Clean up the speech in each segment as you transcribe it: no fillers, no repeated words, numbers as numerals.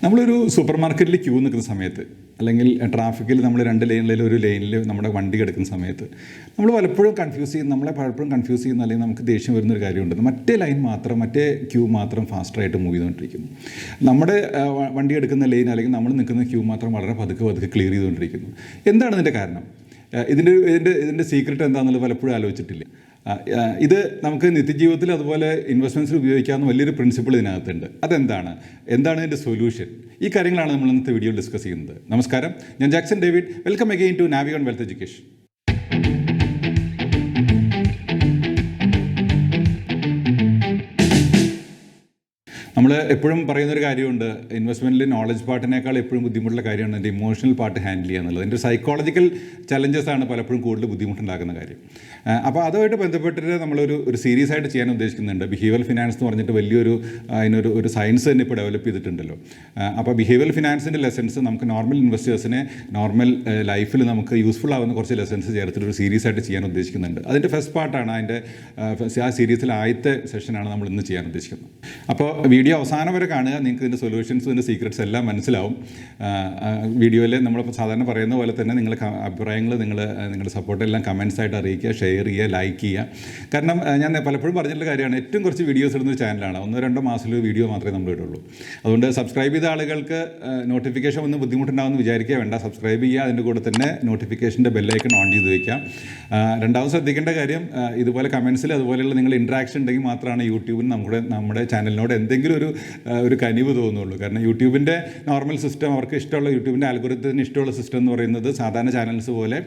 നമ്മളൊരു സൂപ്പർ മാർക്കറ്റിൽ ക്യൂ നിൽക്കുന്ന സമയത്ത് അല്ലെങ്കിൽ ട്രാഫിക്കിൽ നമ്മൾ രണ്ട് ലൈനിൽ ഒരു ലൈനിൽ നമ്മുടെ വണ്ടി കിടക്കുന്ന സമയത്ത് നമ്മളെ പലപ്പോഴും കൺഫ്യൂസ് ചെയ്യുന്ന അല്ലെങ്കിൽ നമുക്ക് ദേഷ്യം വരുന്നൊരു കാര്യമുണ്ട്. മറ്റേ ലൈൻ മാത്രം, മറ്റേ ക്യൂ മാത്രം ഫാസ്റ്ററായിട്ട് മൂവ് ചെയ്തുകൊണ്ടിരിക്കുന്നു. നമ്മുടെ വണ്ടി എടുക്കുന്ന ലൈൻ അല്ലെങ്കിൽ നമ്മൾ നിൽക്കുന്ന ക്യൂ മാത്രം വളരെ പതുക്കെ ക്ലിയർ ചെയ്തുകൊണ്ടിരിക്കുന്നു. എന്താണ് ഇതിൻ്റെ കാരണം? ഇതിൻ്റെ സീക്രട്ട് എന്താണെന്നുള്ളത് പലപ്പോഴും ആലോചിച്ചിട്ടില്ല. ഇത് നമുക്ക് നിത്യജീവിതത്തിൽ അതുപോലെ ഇൻവെസ്റ്റ്മെൻറ്റ്സിൽ ഉപയോഗിക്കാവുന്ന വലിയൊരു പ്രിൻസിപ്പിൾ ഇതിനകത്തുണ്ട്. എന്താണ് ഇതിൻ്റെ സൊല്യൂഷൻ? ഈ കാര്യങ്ങളാണ് നമ്മൾ ഇന്നത്തെ വീഡിയോയിൽ ഡിസ്കസ് ചെയ്യുന്നത്. നമസ്കാരം, ഞാൻ Jackson David. Welcome again to Navion wealth education. നമ്മൾ എപ്പോഴും പറയുന്നൊരു കാര്യമുണ്ട്, ഇൻവെസ്റ്റ്മെൻറ്റിൽ നോളജ് പാർട്ടിനേക്കാൾ എപ്പോഴും ബുദ്ധിമുട്ടുള്ള കാര്യമാണ് എൻ്റെ ഇമോഷണൽ പാർട്ട് ഹാൻഡിൽ ചെയ്യുക എന്നുള്ളത്. എൻ്റെ സൈക്കോളജിക്കൽ ചലഞ്ചസാണ് പലപ്പോഴും കൂടുതൽ ബുദ്ധിമുട്ടുണ്ടാക്കുന്ന കാര്യം. അപ്പോൾ അതുമായിട്ട് ബന്ധപ്പെട്ടിട്ട് നമ്മളൊരു സീരീസ് ആയിട്ട് ചെയ്യാൻ ഉദ്ദേശിക്കുന്നുണ്ട്. ബിഹേവിയറൽ ഫിനാൻസ് എന്ന് പറഞ്ഞിട്ട് വലിയൊരു അതിനൊരു സയൻസ് തന്നെ ഇപ്പോൾ ഡെവലപ്പ് ചെയ്തിട്ടുണ്ടല്ലോ. അപ്പോൾ ബിഹേവിയറൽ ഫിനാൻസിൻ്റെ ലെസൺസ് നമുക്ക് നോർമൽ ഇൻവെസ്റ്റേഴ്സിനെ നോർമൽ ലൈഫിൽ നമുക്ക് യൂസ്ഫുൾ ആവുന്ന കുറച്ച് ലെസൺസ് ചേർത്തിട്ടൊരു സീരീസ് ആയിട്ട് ചെയ്യാൻ ഉദ്ദേശിക്കുന്നുണ്ട്. അതിൻ്റെ ഫസ്റ്റ് പാർട്ടാണ്, ആ സീരീസിൽ ആദ്യത്തെ സെഷനാണ് നമ്മൾ ഇന്ന് ചെയ്യാൻ ഉദ്ദേശിക്കുന്നത്. അപ്പോൾ വീഡിയോ അവസാനം വരെ കാണുക. നിങ്ങൾക്ക് ഇതിൻ്റെ സൊല്യൂഷൻസ്, ഇതിൻ്റെ സീക്രറ്റ്സ് എല്ലാം മനസ്സിലാവും. വീഡിയോയിൽ നമ്മൾ സാധാരണ പറയുന്ന പോലെ തന്നെ നിങ്ങളുടെ അഭിപ്രായങ്ങൾ നിങ്ങളുടെ സപ്പോർട്ടെല്ലാം കമൻസ് ആയിട്ട് അറിയിക്കുക, ഷെയർ ചെയ്യുക, ലൈക്ക് ചെയ്യുക. കാരണം ഞാൻ പലപ്പോഴും പറഞ്ഞിട്ടുള്ള കാര്യമാണ്, ഏറ്റവും കുറച്ച് വീഡിയോസ് ഇടുന്ന ചാനലാണ്. 1-2 മാസത്തിൽ വീഡിയോ മാത്രമേ നമ്മൾ ഇടുള്ളൂ. അതുകൊണ്ട് സബ്സ്ക്രൈബ് ചെയ്ത ആളുകൾക്ക് നോട്ടിഫിക്കേഷൻ ഒന്ന് ബുദ്ധിമുട്ടുണ്ടാകുമെന്ന് വിചാരിക്കുക വേണ്ട. സബ്സ്ക്രൈബ് ചെയ്യുക, അതിൻ്റെ കൂടെ തന്നെ നോട്ടിഫിക്കേഷൻ്റെ ബെല്ലൈക്കൺ ഓൺ ചെയ്ത് വയ്ക്കാം. രണ്ടാമത് ശ്രദ്ധിക്കേണ്ട കാര്യം, ഇതുപോലെ കമൻസിൽ അതുപോലെയുള്ള നിങ്ങൾ ഇൻട്രാക്ഷൻ ഉണ്ടെങ്കിൽ മാത്രമാണ് യൂട്യൂബിന് നമ്മുടെ ചാനലിനോട് എന്തെങ്കിലും ഒരു കനിവ് തോന്നുള്ളൂ. കാരണം യൂട്യൂബിൻ്റെ നോർമൽ സിസ്റ്റം, അവർക്ക് ഇഷ്ടമുള്ള യൂട്യൂബിൻ്റെ ആൽഗോരിതത്തിന് ഇഷ്ടമുള്ള സിസ്റ്റം എന്ന് പറയുന്നത് സാധാരണ ചാനൽസ് പോലെ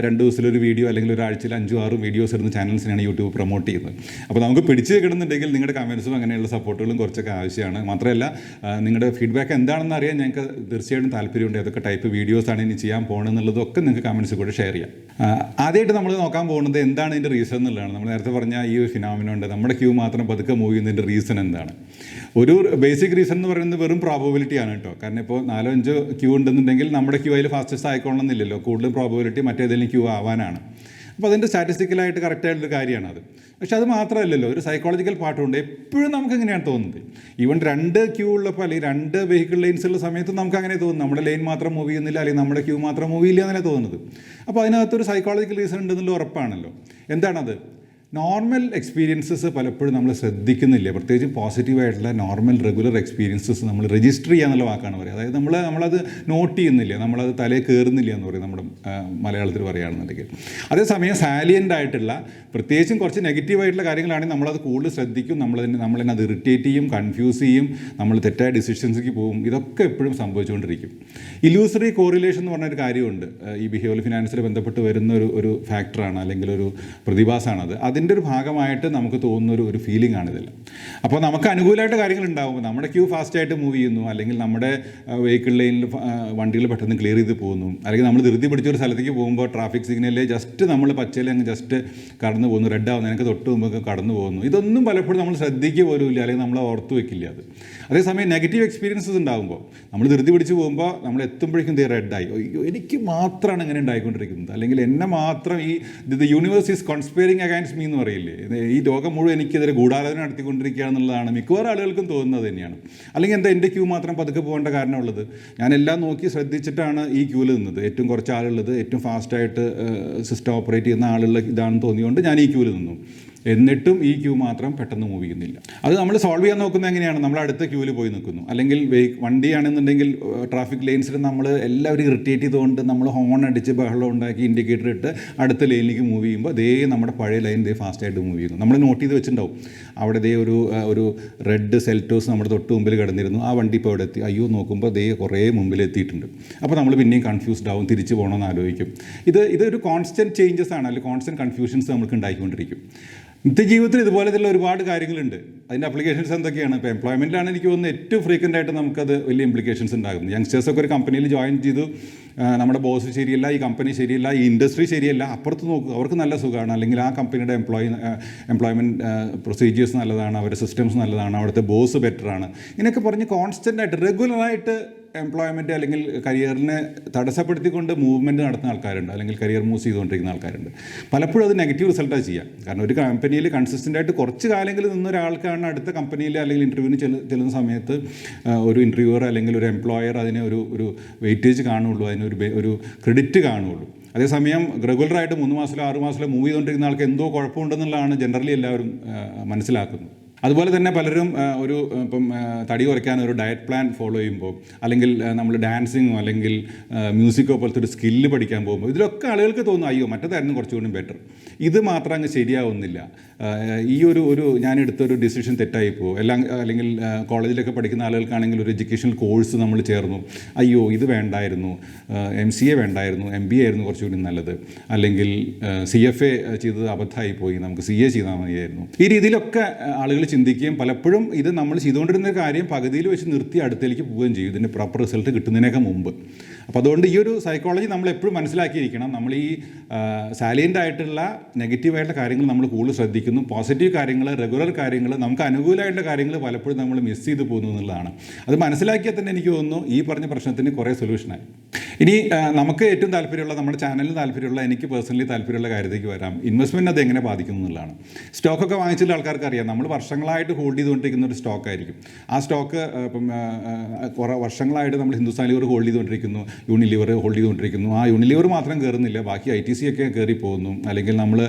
2 ദിവസത്തിലൊരു വീഡിയോ അല്ലെങ്കിൽ ഒരാഴ്ചയിൽ 5-6 വീഡിയോസ് ഇടുന്ന ചാനൽസിനാണ് യൂട്യൂബ് പ്രൊമോട്ട് ചെയ്യുന്നത്. അപ്പോൾ നമുക്ക് പിടിച്ച് കിടന്നുണ്ടെങ്കിൽ നിങ്ങളുടെ കമൻസും അങ്ങനെയുള്ള സപ്പോർട്ടുകളും കുറച്ചൊക്കെ ആവശ്യമാണ്. മാത്രമല്ല നിങ്ങളുടെ ഫീഡ്ബാക്ക് എന്താണെന്ന് അറിയാൻ ഞങ്ങൾക്ക് തീർച്ചയായിട്ടും താല്പര്യമുണ്ട്. ഏതൊക്കെ ടൈപ്പ് വീഡിയോസാണ് ഇനി ചെയ്യാൻ പോകുന്നതെന്നുള്ളതൊക്കെ നിങ്ങൾക്ക് കമൻസ് കൂടെ ഷെയർ ചെയ്യാം. ആദ്യമായിട്ട് നമ്മൾ നോക്കാൻ പോകുന്നത് എന്താണ് ഇതിൻ്റെ റീസൺ എന്നുള്ളതാണ്. നമ്മൾ നേരത്തെ പറഞ്ഞ ഈ ഒരു ഫിനോമിനുണ്ട്, നമ്മുടെ ക്യൂ മാത്രം പതുക്കെ മൂവ് ചെയ്യുന്നതിൻ്റെ റീസൺ എന്താണ്? ഒരു ബേസിക് റീസൺ എന്ന് പറയുന്നത് വെറും പ്രോബബിലിറ്റി ആണ് കേട്ടോ. കാരണം ഇപ്പോൾ 4-5 ക്യൂ ഉണ്ടെന്നുണ്ടെങ്കിൽ നമ്മുടെ ക്യൂ അതിൽ ഫാസ്റ്റസ്റ്റ് ആയിക്കോളണമെന്നില്ലല്ലോ. കൂടുതൽ പ്രോബബിലിറ്റി മറ്റേതെങ്കിലും ക്യൂ ആവാനാണ്. അപ്പോൾ അതിൻ്റെ സ്റ്റാറ്റിസ്റ്റിക്കലായിട്ട് കറക്റ്റായിട്ടൊരു കാര്യമാണത്. പക്ഷെ അത് മാത്രമല്ലല്ലോ, ഒരു സൈക്കോളജിക്കൽ പാർട്ടുണ്ട്. എപ്പോഴും നമുക്ക് എങ്ങനെയാണ് തോന്നുന്നത്, ഈവൻ 2 ക്യൂ ഉള്ളപ്പോൾ അല്ലെങ്കിൽ 2 വെഹിക്കിൾ ലൈൻസ് ഉള്ള സമയത്ത് നമുക്ക് അങ്ങനെ തോന്നും, നമ്മുടെ ലൈൻ മാത്രം മൂവ് ചെയ്യുന്നില്ല അല്ലെങ്കിൽ നമ്മുടെ ക്യൂ മാത്രം മൂവ് ചെയ്യില്ല എന്നല്ലേ തോന്നുന്നത്. അപ്പോൾ അതിനകത്തൊരു സൈക്കോളജിക്കൽ റീസൺ ഉണ്ടെന്നുള്ള ഉറപ്പാണല്ലോ. എന്താണത്? നോർമൽ എക്സ്പീരിയൻസസ് പലപ്പോഴും നമ്മൾ ശ്രദ്ധിക്കുന്നില്ല. പ്രത്യേകിച്ച് പോസിറ്റീവായിട്ടുള്ള നോർമൽ റെഗുലർ എക്സ്പീരിയൻസസ് നമ്മൾ രജിസ്റ്റർ ചെയ്യുക എന്നുള്ള വാക്കാണ് പറയുക. അതായത് നമ്മളത് നോട്ട് ചെയ്യുന്നില്ല, നമ്മളത് തലയിൽ കയറുന്നില്ല എന്ന് പറയും നമ്മുടെ മലയാളത്തിൽ പറയുകയാണെന്നുണ്ടെങ്കിൽ. അതേസമയം സാലിയൻ്റ് ആയിട്ടുള്ള പ്രത്യേകിച്ചും കുറച്ച് നെഗറ്റീവായിട്ടുള്ള കാര്യങ്ങളാണെങ്കിൽ നമ്മളത് കൂടുതൽ ശ്രദ്ധിക്കും, നമ്മളതിനെ അത് ഇറിറ്റേറ്റ് ചെയ്യും, കൺഫ്യൂസ് ചെയ്യും, നമ്മൾ തെറ്റായ ഡിസിഷൻസിലേക്ക് പോകും. ഇതൊക്കെ എപ്പോഴും സംഭവിച്ചുകൊണ്ടിരിക്കും. ഇലൂസറി കോറിലേഷൻ എന്ന് പറഞ്ഞൊരു കാര്യമുണ്ട്. ഈ ബിഹേവിയറൽ ഫിനാൻസിൽ ബന്ധപ്പെട്ട് വരുന്ന ഒരു ഫാക്ടറാണ് അല്ലെങ്കിൽ ഒരു പ്രതിഭാസമാണത്. അതിൻ്റെ ഒരു ഭാഗമായിട്ട് നമുക്ക് തോന്നുന്ന ഒരു ഫീലിംഗ് ആണിതിൽ. അപ്പോൾ നമുക്ക് അനുകൂലമായിട്ട് കാര്യങ്ങൾ ഉണ്ടാകുമ്പോൾ നമ്മുടെ ക്യൂ ഫാസ്റ്റായിട്ട് മൂവ് ചെയ്യുന്നു, അല്ലെങ്കിൽ നമ്മുടെ വെഹിക്കിൾ ലൈനിൽ വണ്ടികൾ പെട്ടെന്ന് ക്ലിയർ ചെയ്ത് പോകുന്നു, അല്ലെങ്കിൽ നമ്മൾ ധൃതി പിടിച്ചൊരു സ്ഥലത്തേക്ക് പോകുമ്പോൾ ട്രാഫിക് സിഗ്നലിൽ ജസ്റ്റ് നമ്മൾ പച്ചയിൽ അങ്ങ് ജസ്റ്റ് കടന്നു പോകുന്നു, റെഡ് ആവുന്നു, എനിക്ക് തൊട്ട് മുമ്പൊക്കെ കടന്നു പോകുന്നു. ഇതൊന്നും പലപ്പോഴും നമ്മൾ ശ്രദ്ധിക്കുക പോലും ഇല്ല, അല്ലെങ്കിൽ നമ്മൾ ഓർത്ത് വെക്കില്ല അത്. അതേസമയം നെഗറ്റീവ് എക്സ്പീരിയൻസസ് ഉണ്ടാകുമ്പോൾ, നമ്മൾ ധൃതി പിടിച്ച് പോകുമ്പോൾ നമ്മൾ എത്തുമ്പോഴേക്കും ഇത് റെഡായി, എനിക്ക് മാത്രമാണ് ഇങ്ങനെ ഉണ്ടായിക്കൊണ്ടിരിക്കുന്നത്, അല്ലെങ്കിൽ എന്നെ മാത്രം the universe is conspiring against me എന്ന് പറയില്ലേ, ഈ ലോകം മുഴുവൻ എനിക്കെതിരെ ഗൂഢാലോചന നടത്തിക്കൊണ്ടിരിക്കുക എന്നുള്ളതാണ് മിക്കവാറും ആളുകൾക്കും തോന്നുന്നത് തന്നെയാണ്. അല്ലെങ്കിൽ എന്താ എൻ്റെ ക്യൂ മാത്രം പതുക്കെ പോകേണ്ട കാരണമുള്ളത്? ഞാനെല്ലാം നോക്കി ശ്രദ്ധിച്ചിട്ടാണ് ഈ ക്യൂവിൽ നിന്നത്. ഏറ്റവും കുറച്ച് ആളുള്ളത്, ഏറ്റവും ഫാസ്റ്റായിട്ട് സിസ്റ്റം ഓപ്പറേറ്റ് ചെയ്യുന്ന ആളുള്ള ഇതാണെന്ന് തോന്നിയുകൊണ്ട് ഞാൻ ഈ ക്യൂവിൽ നിന്നു. എന്നിട്ടും ഈ ക്യൂ മാത്രം പെട്ടെന്ന് മൂവ് ചെയ്യുന്നില്ല. അത് നമ്മൾ സോൾവ് ചെയ്യാൻ നോക്കുന്നത് എങ്ങനെയാണ്? നമ്മൾ അടുത്ത ക്യൂവിൽ പോയി നിൽക്കുന്നു. അല്ലെങ്കിൽ വണ്ടിയാണെന്നുണ്ടെങ്കിൽ ട്രാഫിക് ലൈൻസിൽ നമ്മൾ എല്ലാവരും ഇറിറ്റേറ്റ് ചെയ്തുകൊണ്ട് നമ്മൾ ഹോൺ അടിച്ച് ബഹളം ഉണ്ടാക്കി ഇൻഡിക്കേറ്റർ ഇട്ട് അടുത്ത ലൈനിലേക്ക് മൂവ് ചെയ്യുമ്പോൾ നമ്മുടെ പഴയ ലൈൻ ഫാസ്റ്റായിട്ട് മൂവ് ചെയ്യുന്നു. നമ്മൾ നോട്ട് ചെയ്ത് വെച്ചിട്ടുണ്ടാവും, അവിടെ ഒരു റെഡ് സെൽറ്റോസ് നമ്മുടെ തൊട്ട് മുമ്പിൽ കിടന്നിരുന്നു, ആ വണ്ടി ഇപ്പോൾ അവിടെ എത്തി, അയ്യോ നോക്കുമ്പോൾ കുറേ മുമ്പിൽ എത്തിയിട്ടുണ്ട്. അപ്പോൾ നമ്മൾ പിന്നെയും കൺഫ്യൂസ്ഡ് ആവും, തിരിച്ച് പോകണമെന്ന് ആലോചിക്കും. ഇതൊരു കോൺസ്റ്റൻറ്റ് ചേഞ്ചസ് ആണ്, അല്ലെങ്കിൽ കോൺസ്റ്റൻറ്റ് കൺഫ്യൂഷൻസ് നമുക്ക് ഉണ്ടായിക്കൊണ്ടിരിക്കും. നിത്യജീവിതത്തിൽ ഇതുപോലെയുള്ള ഒരുപാട് കാര്യങ്ങളുണ്ട്. അതിൻ്റെ അപ്ലിക്കേഷൻസ് എന്തൊക്കെയാണ്? ഇപ്പോൾ എംപ്ലോയ്മെൻറ്റിലാണ് എനിക്ക് തോന്നുന്നത് ഏറ്റവും ഫ്രീക്വൻ്റ് ആയിട്ട് നമുക്കത് വലിയ ഇംപ്ലിക്കേഷൻസ് ഉണ്ടാകുന്നത്. യങ്സ്റ്റേഴ്സൊക്കെ ഒരു കമ്പനിയിൽ ജോയിൻ ചെയ്തു, നമ്മുടെ ബോസ് ശരിയല്ല, ഈ കമ്പനി ശരിയല്ല, ഈ ഇൻഡസ്ട്രി ശരിയല്ല, അപ്പുറത്ത് നോക്കുക, അവർക്ക് നല്ല സുഖമാണ്, അല്ലെങ്കിൽ ആ കമ്പനിയുടെ എംപ്ലോയ്മെൻറ്റ് പ്രൊസീജിയേഴ്സ് നല്ലതാണ്, അവരുടെ സിസ്റ്റംസ് നല്ലതാണ്, അവിടുത്തെ ബോസ് ബെറ്ററാണ്, ഇങ്ങനെയൊക്കെ പറഞ്ഞ് കോൺസ്റ്റൻ്റ് ആയിട്ട് റെഗുലറായിട്ട് എംപ്ലോയ്മെൻറ്റ് അല്ലെങ്കിൽ കരിയറിനെ തടസ്സപ്പെടുത്തിക്കൊണ്ട് മൂവ്മെൻറ്റ് നടത്തുന്ന ആൾക്കാരുണ്ട്, അല്ലെങ്കിൽ കരിയർ മൂവ്സ് ചെയ്തുകൊണ്ടിരിക്കുന്ന ആൾക്കാരുണ്ട്. പലപ്പോഴും അത് നെഗറ്റീവ് റിസൾട്ടാണ് ചെയ്യുക. കാരണം ഒരു കമ്പനിയിൽ കൺസിസ്റ്റൻ്റായിട്ട് കുറച്ച് കാലങ്ങളിൽ നിന്ന ഒരാൾക്കാണ് അടുത്ത കമ്പനിയിൽ അല്ലെങ്കിൽ ഇൻ്റർവ്യൂവിന് ചെല്ലുന്ന സമയത്ത് ഒരു ഇൻ്റർവ്യൂവർ അല്ലെങ്കിൽ ഒരു എംപ്ലോയർ അതിനെ ഒരു വെയിറ്റേജ് കാണുള്ളൂ, അതിനൊരു ക്രെഡിറ്റ് കാണുള്ളൂ. അതേസമയം റെഗുലറായിട്ട് 3 മാസത്തിലോ 6 മാസത്തിലോ മൂവ് ചെയ്തുകൊണ്ടിരിക്കുന്ന ആൾക്ക് എന്തോ കുഴപ്പമുണ്ടെന്നുള്ളതാണ് ജനറലി എല്ലാവരും മനസ്സിലാക്കുന്നത്. അതുപോലെ തന്നെ പലരും ഇപ്പം തടി കുറയ്ക്കാൻ ഒരു ഡയറ്റ് പ്ലാൻ ഫോളോ ചെയ്യുമ്പോൾ, അല്ലെങ്കിൽ നമ്മൾ ഡാൻസിങ്ങോ അല്ലെങ്കിൽ മ്യൂസിക്കോ പോലത്തെ ഒരു സ്കില്ല് പഠിക്കാൻ പോകുമ്പോൾ, ഇതിലൊക്കെ ആളുകൾക്ക് തോന്നും അയ്യോ മറ്റേതായിരുന്നു കുറച്ചുകൂടി ബെറ്റർ, ഇത് മാത്രം അങ്ങ് ശരിയാവുന്നില്ല, ഈ ഞാനെടുത്തൊരു ഡിസിഷൻ തെറ്റായിപ്പോൾ അല്ലെങ്കിൽ കോളേജിലൊക്കെ പഠിക്കുന്ന ആളുകൾക്കാണെങ്കിൽ ഒരു എഡ്യൂക്കേഷണൽ കോഴ്സ് നമ്മൾ ചേർന്നു, അയ്യോ ഇത് വേണ്ടായിരുന്നു, MCA വേണ്ടായിരുന്നു, MBA ആയിരുന്നു കുറച്ചുകൂടി നല്ലത്, അല്ലെങ്കിൽ CFA ചെയ്തത് അബദ്ധമായിപ്പോയി, നമുക്ക് CA ചെയ്താൽ മതിയായിരുന്നു. ഈ രീതിയിലൊക്കെ ആളുകൾ ചിന്തിക്കുകയും പലപ്പോഴും ഇത് നമ്മൾ ചെയ്തുകൊണ്ടിരുന്ന കാര്യം പകുതിയിൽ വെച്ച് നിർത്തി അടുത്തേക്ക് പോവുകയും ചെയ്യും, ഇതിൻ്റെ പ്രോപ്പർ റിസൾട്ട് കിട്ടുന്നതിനേക്കാൾ മുമ്പ്. അപ്പോൾ അതുകൊണ്ട് ഈ ഒരു സൈക്കോളജി നമ്മൾ എപ്പോഴും മനസ്സിലാക്കിയിരിക്കണം. നമ്മൾ ഈ സാലിയൻ്റ് ആയിട്ടുള്ള നെഗറ്റീവായിട്ടുള്ള കാര്യങ്ങൾ നമ്മൾ കൂടുതൽ ശ്രദ്ധിക്കുന്നു, പോസിറ്റീവ് കാര്യങ്ങൾ, റെഗുലർ കാര്യങ്ങൾ, നമുക്ക് അനുകൂലമായിട്ടുള്ള കാര്യങ്ങൾ പലപ്പോഴും നമ്മൾ മിസ് ചെയ്ത് പോകുന്നു എന്നുള്ളതാണ്. അത് മനസ്സിലാക്കിയാൽ തന്നെ എനിക്ക് തോന്നുന്നു ഈ പറഞ്ഞ പ്രശ്നത്തിന് കുറേ സൊല്യൂഷനായി. ഇനി നമുക്ക് ഏറ്റവും താല്പര്യമുള്ള, നമ്മുടെ ചാനലിന് താല്പര്യമുള്ള, എനിക്ക് പേഴ്സണലി താല്പര്യമുള്ള കാര്യത്തേക്ക് വരാം. ഇൻവെസ്റ്റ്മെൻറ്റ് അത് എങ്ങനെ ബാധിക്കുന്നു എന്നുള്ളതാണ്. സ്റ്റോക്കൊക്കെ വാങ്ങിച്ചിട്ടുള്ള ആൾക്കാർക്ക് അറിയാം, നമ്മൾ വർഷങ്ങളായിട്ട് ഹോൾഡ് ചെയ്തുകൊണ്ടിരിക്കുന്ന ഒരു സ്റ്റോക്കായിരിക്കും. ആ സ്റ്റോക്ക് കുറേ വർഷങ്ങളായിട്ട് നമ്മൾ ഹിന്ദുസ്ഥാൻ ലിവർ ഹോൾഡ് ചെയ്തുകൊണ്ടിരിക്കുന്നു, യൂണിലിവർ ഹോൾഡ് ചെയ്തുകൊണ്ടിരിക്കുന്നു. ആ യൂണിലിവർ മാത്രം കയറുന്നില്ല, ബാക്കി ITC ഒക്കെ കയറി പോകുന്നു. അല്ലെങ്കിൽ നമ്മൾ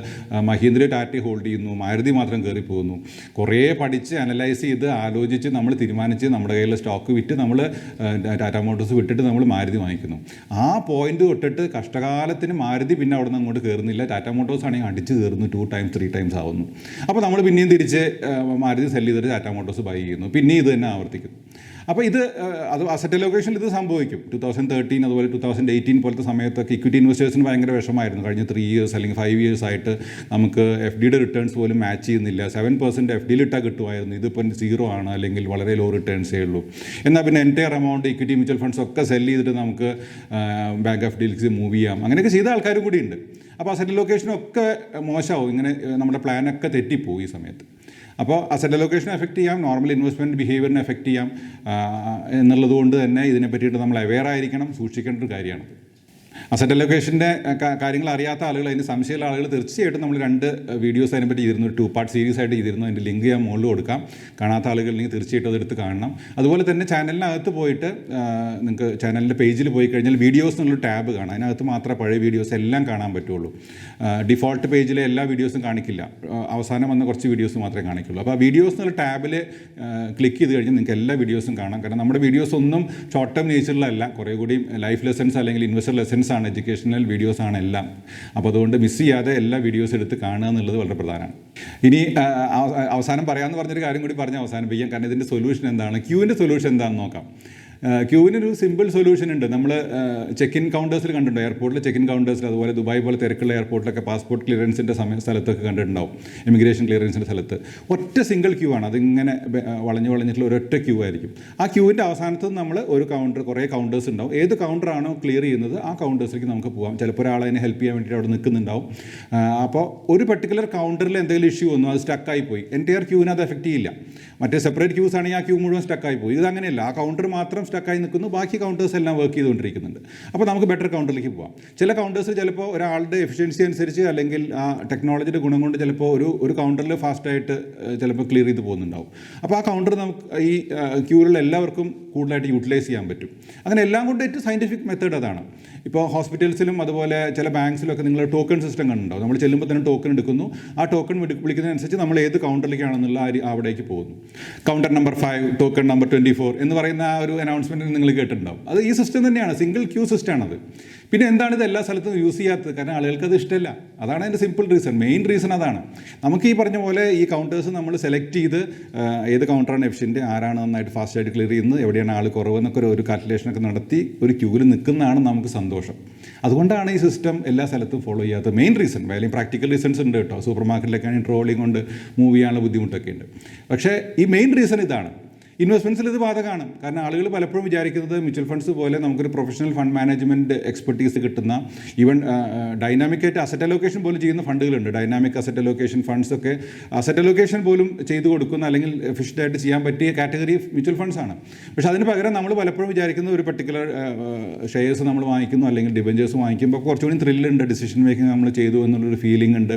മഹീന്ദ്ര ടാറ്റ ഹോൾഡ് ചെയ്യുന്നു, മാരുതി മാത്രം കയറി പോകുന്നു. കുറേ പഠിച്ച് അനലൈസ് ചെയ്ത് ആലോചിച്ച് നമ്മൾ തീരുമാനിച്ച് നമ്മുടെ കയ്യിലെ സ്റ്റോക്ക് വിറ്റ് നമ്മൾ ടാറ്റ മോട്ടോഴ്സ് വിട്ടിട്ട് നമ്മൾ മാരുതി വാങ്ങിക്കുന്നു. ആ പോയിന്റ് തൊട്ടിട്ട് കഷ്ടകാലത്തിന് മാരുതി പിന്നെ അവിടെ നിന്ന് അങ്ങോട്ട് കയറുന്നില്ല, ടാറ്റ മോട്ടോഴ്സ് ആണെങ്കിൽ അടിച്ച് കയറുന്നു, 2 times 3 times ആവുന്നു. അപ്പോൾ നമ്മൾ പിന്നെയും തിരിച്ച് മാരുതി സെല്ല് ചെയ്തിട്ട് ടാറ്റ മോട്ടോഴ്സ് ബൈ ചെയ്യുന്നു, പിന്നെയും ഇത് തന്നെ ആവർത്തിക്കുന്നു. അപ്പോൾ അത് അസറ്റ് അലോക്കേഷനിൽ ഇത് സംഭവിക്കും. 2013 അതുപോലെ 2018 പോലത്തെ സമയത്തൊക്കെ ഇക്വിറ്റി ഇൻവെസ്റ്റേഴ്സിന് ഭയങ്കര വിഷമമായിരുന്നു. കഴിഞ്ഞ 3 years അല്ലെങ്കിൽ 5 years ആയിട്ട് നമുക്ക് FDയുടെ റിട്ടേൺസ് പോലും മാച്ച് ചെയ്യുന്നില്ല. 7% FDയിൽ ഇട്ടാൽ കിട്ടുമായിരുന്നു, ഇതിപ്പോൾ 0 ആണ്, അല്ലെങ്കിൽ വളരെ ലോ റിട്ടേൺസേ ഉള്ളൂ. എന്നാൽ പിന്നെ entire amount equity mutual funds ഒക്കെ സെല്ല് ചെയ്തിട്ട് നമുക്ക് ബാങ്ക് FDയിലേക്ക് മൂവ് ചെയ്യാം, അങ്ങനെയൊക്കെ ചെയ്ത ആൾക്കാരും കൂടി ഉണ്ട്. അപ്പോൾ അസറ്റ് അലോക്കേഷനൊക്കെ മോശമാവും, ഇങ്ങനെ നമ്മുടെ പ്ലാനൊക്കെ തെറ്റിപ്പോവും ഈ സമയത്ത്. അപ്പോൾ അസറ്റ് അലോക്കേഷനെ എഫക്റ്റ് ചെയ്യാം, നോർമൽ ഇൻവെസ്റ്റ്മെൻറ്റ് ബിഹേവിയറിനെ എഫക്റ്റ് ചെയ്യാം എന്നുള്ളത് കൊണ്ട് തന്നെ ഇതിനെ പറ്റിയിട്ട് നമ്മൾ അവെയർ ആയിരിക്കണം, സൂക്ഷിക്കേണ്ട ഒരു കാര്യമാണ്. അസറ്റ് അലോക്കേഷൻ്റെ കാര്യങ്ങൾ അറിയാത്ത ആളുകൾ, അതിന് സംശയമുള്ള ആളുകൾ തീർച്ചയായിട്ടും നമ്മൾ 2 വീഡിയോസ് അതിനെപ്പറ്റി ചെയ്തിരുന്നു, 2 part സീരീസ് ആയിട്ട് ചെയ്തിരുന്നു. അതിൻ്റെ ലിങ്ക് ഞാൻ മുകളിൽ കൊടുക്കാം, കാണാത്ത ആളുകളുണ്ടെങ്കിൽ തീർച്ചയായിട്ടും അതെടുത്ത് കാണണം. അതുപോലെ തന്നെ ചാനലിനകത്ത് പോയിട്ട് നിങ്ങൾക്ക് ചാനലിൻ്റെ പേജിൽ പോയി കഴിഞ്ഞാൽ വീഡിയോസ് എന്നുള്ള ടാബ് കാണാം, അതിനകത്ത് മാത്രമേ പഴയ വീഡിയോസ് എല്ലാം കാണാൻ പറ്റുള്ളൂ. ഡിഫോൾട്ട് പേജിലെ എല്ലാ വീഡിയോസും കാണിക്കില്ല, അവസാനം വന്ന കുറച്ച് വീഡിയോസ് മാത്രമേ കാണിക്കുള്ളൂ. അപ്പോൾ ആ വീഡിയോസ് എന്നുള്ള ടാബിൽ ക്ലിക്ക് ചെയ്ത് കഴിഞ്ഞാൽ നിങ്ങൾക്ക് എല്ലാ വീഡിയോസും കാണാം. കാരണം നമ്മുടെ വീഡിയോസ് ഒന്നും ഷോർട്ട് ടേം നേച്ചറിലല്ല, കുറേ കൂടി ലൈഫ് ലെസൺസ് അല്ലെങ്കിൽ ഇൻവെസ്റ്റർ ലെസൺസ് ആണ്, എഡ്യൂക്കേഷണൽ വീഡിയോസ് ആണ് എല്ലാം. അപ്പോൾ അതുകൊണ്ട് മിസ് ചെയ്യാതെ എല്ലാ വീഡിയോസ് എടുത്ത് കാണുക എന്നുള്ളത് വളരെ പ്രധാനമാണ്. ഇനി അവസാനം പറയാമെന്ന് പറഞ്ഞൊരു കാര്യം കൂടി പറഞ്ഞ് അവസാനിപ്പിക്കാം. കാരണം ഇതിൻ്റെ സൊല്യൂഷൻ എന്താണ്, ക്യൂവിൻ്റെ സൊല്യൂഷൻ എന്താണെന്ന് നോക്കാം. ക്യൂവിനൊരു സിമ്പിൾ സൊല്യൂഷൻ ഉണ്ട്. നമ്മൾ ചെക്ക് ഇൻ കൗണ്ടേഴ്സിൽ കണ്ടിട്ടുണ്ടോ, എയർപോർട്ടിൽ ചെക്ക് ഇൻ കൗണ്ടേഴ്സിൽ, അതുപോലെ ദുബായ് പോലെ തിരക്കുള്ള എയർപോർട്ടിലൊക്കെ പാസ്പോർട്ട് ക്ലിയറൻസിൻ്റെ സ്ഥലത്തൊക്കെ കണ്ടിട്ടുണ്ടാവും, ഇമിഗ്രേഷൻ ക്ലിയറൻസിൻ്റെ സ്ഥലത്ത് ഒറ്റ സിംഗിൾ ക്യൂ ആണ്, അതിങ്ങനെ വളഞ്ഞിട്ടുള്ള ഒരൊറ്റ ക്യൂ ആയിരിക്കും. ആ ക്യൂവിൻ്റെ അവസാനത്ത് നമ്മൾ ഒരു കൗണ്ടർ, കുറേ കൗണ്ടേഴ്സ് ഉണ്ടാവും. ഏത് കൗണ്ടറാണോ ക്ലിയർ ചെയ്യുന്നത് ആ കൗണ്ടേഴ്സിലേക്ക് നമുക്ക് പോകാം. ചിലപ്പോൾ ഒരാളതിനെ ഹെൽപ്പ് ചെയ്യാൻ വേണ്ടിയിട്ട് അവിടെ നിൽക്കുന്നുണ്ടാവും. അപ്പോൾ ഒരു പർട്ടിക്കുലർ കൗണ്ടറിൽ എന്തെങ്കിലും ഇഷ്യൂ വന്നു, അത് സ്റ്റക്കായി പോയി, എൻറ്റയർ ക്യൂവിനെ അത് എഫക്റ്റ് ചെയ്യില്ല. മറ്റേ സെപ്പറേറ്റ് ക്യൂസ് ആണെങ്കിൽ ആ ക്യൂ മുഴുവൻ സ്റ്റക്കായി പോയി. ഇതങ്ങനെയല്ല, ആ കൗണ്ടർ മാത്രം സ്റ്റക്കായി നിൽക്കുന്നു, ബാക്കി കൗണ്ടേഴ്സ് എല്ലാം വർക്ക് ചെയ്തുകൊണ്ടിരിക്കുന്നുണ്ട്. അപ്പോൾ നമുക്ക് ബെറ്റർ കൗണ്ടറിലേക്ക് പോകാം. ചില കൗണ്ടേഴ്സ് ചിലപ്പോൾ ഒരാളുടെ എഫിഷ്യൻസി അനുസരിച്ച് അല്ലെങ്കിൽ ആ ടെക്നോളജിയുടെ ഗുണം കൊണ്ട് ചിലപ്പോൾ ഒരു കൗണ്ടറിൽ ഫാസ്റ്റായിട്ട് ചിലപ്പോൾ ക്ലിയർ ചെയ്ത് പോകുന്നുണ്ടാവും. അപ്പോൾ ആ കൗണ്ടർ നമുക്ക് ഈ ക്യൂവിലുള്ള എല്ലാവർക്കും കൂടുതലായിട്ട് യൂട്ടിലൈസ് ചെയ്യാൻ പറ്റും. അങ്ങനെ എല്ലാം കൊണ്ട് ഏറ്റവും സയൻറ്റിഫിക് മെത്തേഡ് അതാണ്. ഇപ്പോൾ ഹോസ്പിറ്റൽസിലും അതുപോലെ ചില ബാങ്ക്സിലൊക്കെ നിങ്ങൾ ടോക്കൺ സിസ്റ്റം കണ്ടുണ്ടാവും. നമ്മൾ ചെല്ലുമ്പോൾ തന്നെ ടോക്കൺ എടുക്കുന്നു, ആ ടോക്കൺ വിളിക്കുന്നതിനനുസരിച്ച് നമ്മൾ ഏത് കൗണ്ടറിലേക്കാണെന്നുള്ള അവിടേക്ക് പോകുന്നു. കൗണ്ടർ നമ്പർ 5, ടോക്കൺ നമ്പർ 24 എന്ന് പറയുന്ന ആ ഒരു അനൗൺസ്മെൻറ്റ് നിങ്ങൾ കേട്ടിട്ടുണ്ടാവും. അത് ഈ സിസ്റ്റം തന്നെയാണ്, സിംഗിൾ ക്യൂ സിസ്റ്റമാണത്. പിന്നെ എന്താണ് ഇത് എല്ലാ സ്ഥലത്തും യൂസ് ചെയ്യാത്തത്? കാരണം ആളുകൾക്ക് അത് ഇഷ്ടമല്ല. അതാണ് അതിൻ്റെ സിമ്പിൾ റീസൺ, മെയിൻ റീസൺ അതാണ്. നമുക്ക് ഈ പറഞ്ഞ പോലെ ഈ കൗണ്ടേഴ്സ് നമ്മൾ സെലക്ട് ചെയ്ത് ഏത് കൗണ്ടറാണ് എഫിഷ്യൻറ്റ്, ആരാണ് നന്നായിട്ട് ഫാസ്റ്റായിട്ട് ക്ലിയർ ചെയ്യുന്നത്, എവിടെയാണ് ആൾ കുറവെന്നൊക്കെ ഒരു കാൽക്കുലേഷനൊക്കെ നടത്തി ഒരു ക്യൂവിൽ നിൽക്കുന്നതാണ് നമുക്ക് സന്തോഷം. അതുകൊണ്ടാണ് ഈ സിസ്റ്റം എല്ലാ സ്ഥലത്തും ഫോളോ ചെയ്യാത്തത്. മെയിൻ റീസൺ, വേറെ പ്രാക്ടിക്കൽ റീസൺസ് ഉണ്ട് കേട്ടോ. സൂപ്പർ മാർക്കറ്റിലൊക്കെ ട്രോളിങ് കൊണ്ട് മൂവ് ചെയ്യാനുള്ള ബുദ്ധിമുട്ടൊക്കെ ഉണ്ട്. പക്ഷേ ഈ മെയിൻ റീസൺ ഇതാണ്. ഇൻവെസ്റ്റ്മെൻറ്റ്സിൽ ഇത് ബാധകമാണ്. കാരണം ആളുകൾ പലപ്പോഴും വിചാരിക്കുന്നത് മ്യൂച്വൽ ഫണ്ട്സ് പോലെ നമുക്കൊരു പ്രൊഫഷണൽ ഫണ്ട് മാനേജ്മെൻറ്റ് എക്സ്പെർട്ടീസ് കിട്ടുന്ന ഈവൻ ഡൈനാമിക്കായിട്ട് അസറ്റ് അലോക്കേഷൻ പോലും ചെയ്യുന്ന ഫണ്ടുകളുണ്ട്. ഡൈനാമിക് അസറ്റ് അലോക്കേഷൻ ഫണ്ട്സൊക്കെ അസറ്റ് അലോക്കേഷൻ പോലും ചെയ്തു കൊടുക്കുന്ന അല്ലെങ്കിൽ എഫിഷ്യൻ്റായിട്ട് ചെയ്യാൻ പറ്റിയ കാറ്റഗറി മ്യൂച്വൽ ഫണ്ട്സ് ആണ്. പക്ഷേ അതിന് പകരം നമ്മൾ പലപ്പോഴും വിചാരിക്കുന്ന ഒരു പർട്ടിക്കുലർ ഷെയർസ് നമ്മൾ വാങ്ങിക്കുന്നു അല്ലെങ്കിൽ ഡിബഞ്ചേഴ്സ് വാങ്ങിക്കുമ്പോൾ കുറച്ചുകൂടി ത്രില്ലുണ്ട്, ഡിസിഷൻ മേക്കിംഗ് നമ്മൾ ചെയ്തു എന്നുള്ളൊരു ഫീലിംഗ് ഉണ്ട്.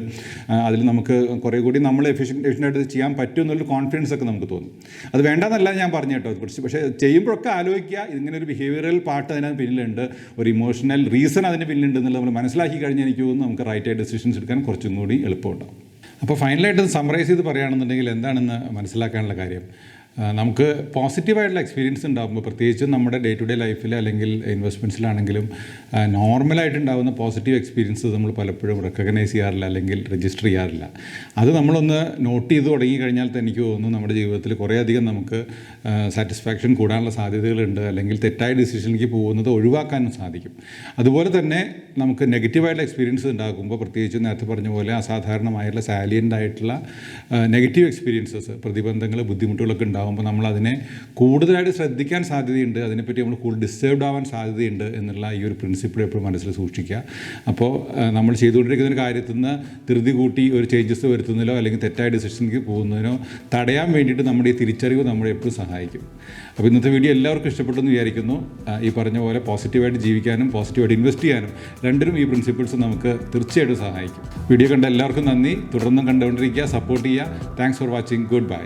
അതിൽ നമുക്ക് കുറേ കൂടി നമ്മൾ എഫിഷ്യൻ്റായിട്ട് ചെയ്യാൻ പറ്റും എന്നുള്ളൊരു കോൺഫിഡൻസ് ഒക്കെ നമുക്ക് തോന്നും. അത് വേണ്ടെന്നല്ല ഞാൻ പറഞ്ഞു കേട്ടോ കുറിച്ച്. പക്ഷേ ചെയ്യുമ്പോഴൊക്കെ ആലോചിക്കുക, ഇങ്ങനെ ഒരു ബിഹേവിയറൽ പാർട്ട് അതിനകത്ത് പിന്നിലുണ്ട്, ഒരു ഇമോഷണൽ റീസൺ അതിന് പിന്നിലുണ്ട് എന്നുള്ളത് നമ്മൾ മനസ്സിലാക്കി കഴിഞ്ഞാൽ എനിക്ക് തോന്നുന്നു നമുക്ക് റൈറ്റായ ഡെസിഷൻസ് എടുക്കാൻ കുറച്ചും കൂടി എളുപ്പമുണ്ടാകും. അപ്പോൾ ഫൈനലായിട്ട് സമ്മറൈസ് ചെയ്ത് പറയുകയാണെന്നുണ്ടെങ്കിൽ എന്താണെന്ന് മനസ്സിലാക്കാനുള്ള കാര്യം, നമുക്ക് പോസിറ്റീവായിട്ടുള്ള എക്സ്പീരിയൻസ് ഉണ്ടാകുമ്പോൾ പ്രത്യേകിച്ചും നമ്മുടെ ഡേ ടു ഡേ ലൈഫിൽ അല്ലെങ്കിൽ ഇൻവെസ്റ്റ്മെൻറ്റ്സിലാണെങ്കിലും നോർമലായിട്ടുണ്ടാകുന്ന പോസിറ്റീവ് എക്സ്പീരിയൻസ് നമ്മൾ പലപ്പോഴും റെക്കഗ്നൈസ് ചെയ്യാറില്ല അല്ലെങ്കിൽ രജിസ്റ്റർ ചെയ്യാറില്ല. അത് നമ്മളൊന്ന് നോട്ട് ചെയ്ത് തുടങ്ങിക്കഴിഞ്ഞാൽ തന്നെ എനിക്ക് തോന്നുന്നു നമ്മുടെ ജീവിതത്തിൽ കുറേയധികം നമുക്ക് സാറ്റിസ്ഫാക്ഷൻ കൂടാനുള്ള സാധ്യതകളുണ്ട്, അല്ലെങ്കിൽ തെറ്റായ ഡിസിഷനിലേക്ക് പോകുന്നത് ഒഴിവാക്കാനും സാധിക്കും. അതുപോലെ തന്നെ നമുക്ക് നെഗറ്റീവായിട്ടുള്ള എക്സ്പീരിയൻസ് ഉണ്ടാകുമ്പോൾ പ്രത്യേകിച്ച് നേരത്തെ പറഞ്ഞ പോലെ അസാധാരണമായിട്ടുള്ള സാലിയൻ്റ് ആയിട്ടുള്ള നെഗറ്റീവ് എക്സ്പീരിയൻസസ്, പ്രതിബന്ധങ്ങൾ, ബുദ്ധിമുട്ടുകളൊക്കെ ഉണ്ടാകുമ്പോൾ നമ്മളതിനെ കൂടുതലായിട്ട് ശ്രദ്ധിക്കാൻ സാധ്യതയുണ്ട്, അതിനെപ്പറ്റി നമ്മൾ കൂടുതൽ ഡിസ്റ്റർബ്ഡ് ആവാൻ സാധ്യതയുണ്ട് എന്നുള്ള ഈ ഒരു പ്രിൻസിപ്പിൾ എപ്പോഴും മനസ്സിൽ സൂക്ഷിക്കുക. അപ്പോൾ നമ്മൾ ചെയ്തുകൊണ്ടിരിക്കുന്ന ഒരു കാര്യത്തിൽ നിന്ന് ധൃതി കൂട്ടി ഒരു ചേഞ്ചസ് വരുത്തുന്നതിലോ അല്ലെങ്കിൽ തെറ്റായ ഡിസിഷനിലേക്ക് പോകുന്നതിനോ തടയാൻ വേണ്ടിയിട്ട് നമ്മുടെ ഈ തിരിച്ചറിവ് നമ്മളെ എപ്പോഴും സഹായിക്കും. അപ്പോൾ ഇന്നത്തെ വീഡിയോ എല്ലാവർക്കും ഇഷ്ടപ്പെട്ടെന്ന് വിചാരിക്കുന്നു. ഈ പറഞ്ഞ പോലെ പോസിറ്റീവായിട്ട് ജീവിക്കാനും പോസിറ്റീവായിട്ട് ഇൻവെസ്റ്റ് ചെയ്യാനും രണ്ടിനും ഈ പ്രിൻസിപ്പിൾസ് നമുക്ക് തീർച്ചയായിട്ടും സഹായിക്കും. വീഡിയോ കണ്ട എല്ലാവർക്കും നന്ദി. തുടർന്നും കണ്ടുകൊണ്ടിരിക്കുക, സപ്പോർട്ട് ചെയ്യുക. Thanks for watching. Good bye.